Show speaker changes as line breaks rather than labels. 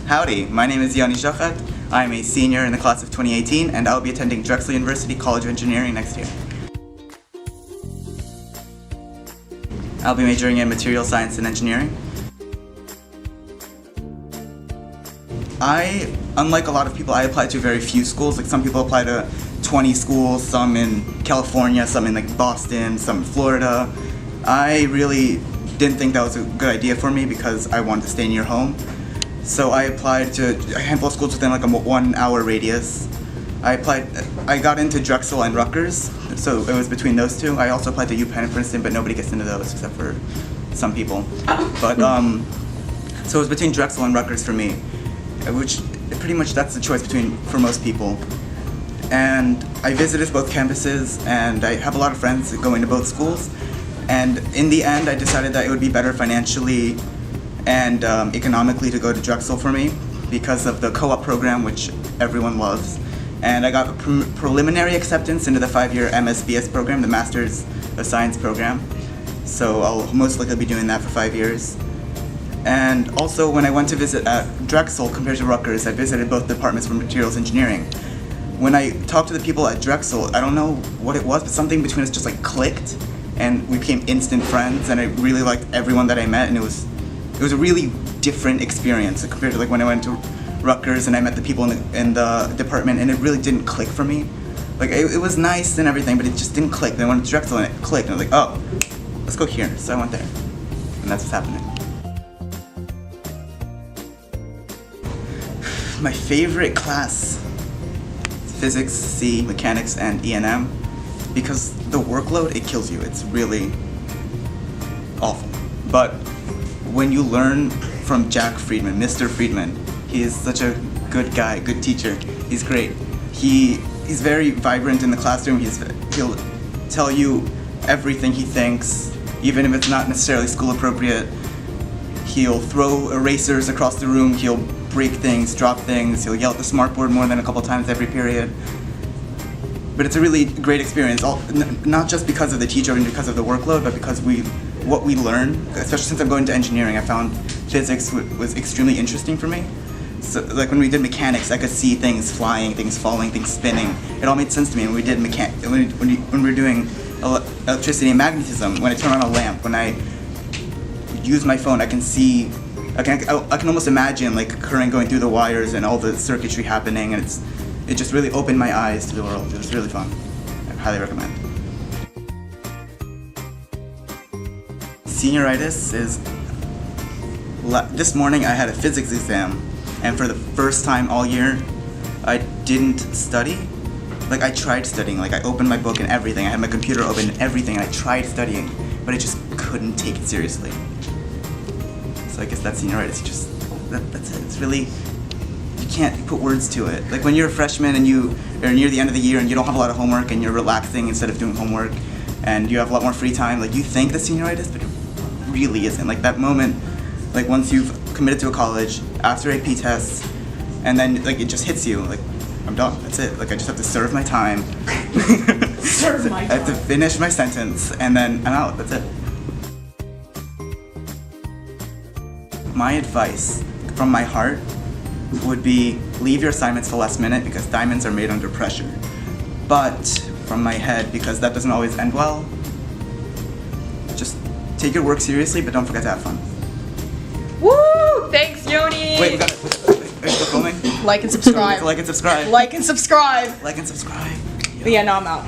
Howdy, my name is Shochat. I'm a senior in the class of 2018 and I'll be attending Drexel University College of Engineering next year. I'll be majoring in material science and engineering. Unlike a lot of people, I applied to very few schools. Like some people apply to 20 schools, some in California, some in like Boston, some in Florida. I really didn't think that was a good idea for me because I wanted to stay near home. So I applied to a handful of schools within like a 1 hour radius. I got into Drexel and Rutgers, so it was between those two. I also applied to UPenn and Princeton, but nobody gets into those except for some people. But so it was between Drexel and Rutgers for me, which pretty much that's the choice for most people. And I visited both campuses, and I have a lot of friends that go into both schools. And in the end, I decided that it would be better financially and economically to go to Drexel for me because of the co-op program, which everyone loves. And I got a preliminary acceptance into the 5-year MSBS program, the Master's of Science program. So I'll most likely be doing that for 5 years. And also when I went to visit at Drexel compared to Rutgers, I visited both departments for materials engineering. When I talked to the people at Drexel, I don't know what it was, but something between us just like clicked and we became instant friends, and I really liked everyone that I met, and it was a really different experience compared to like when I went to Rutgers and I met the people in the department, and it really didn't click for me. Like it was nice and everything, but it just didn't click. Then I went to Drexel and it clicked, and I was like, oh, let's go here. So I went there, and that's what's happening. My favorite class is physics, C, mechanics, and E&M, because the workload, it kills you. It's really awful. But when you learn from Jack Friedman, Mr. Friedman, he is such a good guy, good teacher. He's great. He's very vibrant in the classroom. He'll tell you everything he thinks, even if it's not necessarily school appropriate. He'll throw erasers across the room. He'll break things, drop things. He'll yell at the smartboard more than a couple times every period. But it's a really great experience, not just because of the teacher and because of the workload, but because what we learn, especially since I'm going to engineering. I found physics was extremely interesting for me. So, like when we did mechanics, I could see things flying, things falling, things spinning. It all made sense to me. When we did when we were doing electricity and magnetism, when I turn on a lamp, when I use my phone, I can see, I can almost imagine like current going through the wires and all the circuitry happening, and it just really opened my eyes to the world. It was really fun. I highly recommend. Senioritis is, this morning I had a physics exam, and for the first time all year, I didn't study. Like I tried studying, like I opened my book and everything, I had my computer open and everything, and I tried studying, but I just couldn't take it seriously. So I guess that's senioritis, that's it. It's really, you can't put words to it. Like when you're a freshman and you are near the end of the year and you don't have a lot of homework and you're relaxing instead of doing homework, and you have a lot more free time, like you think that's senioritis, but it really isn't. Like that moment, like once you've committed to a college, after AP tests, and then like it just hits you, like I'm done, that's it. Like I just have to serve my time.
Serve my time.
I have to finish my sentence, and then I'm out, that's it. My advice from my heart would be leave your assignments to the last minute because diamonds are made under pressure. But from my head, because that doesn't always end well, just take your work seriously, but don't forget to have fun.
Woo! Thanks, Yoni!
Wait, are you still filming?
Like and subscribe.
Like and subscribe.
Like and subscribe.
Like and subscribe.
But yeah, no, I'm out.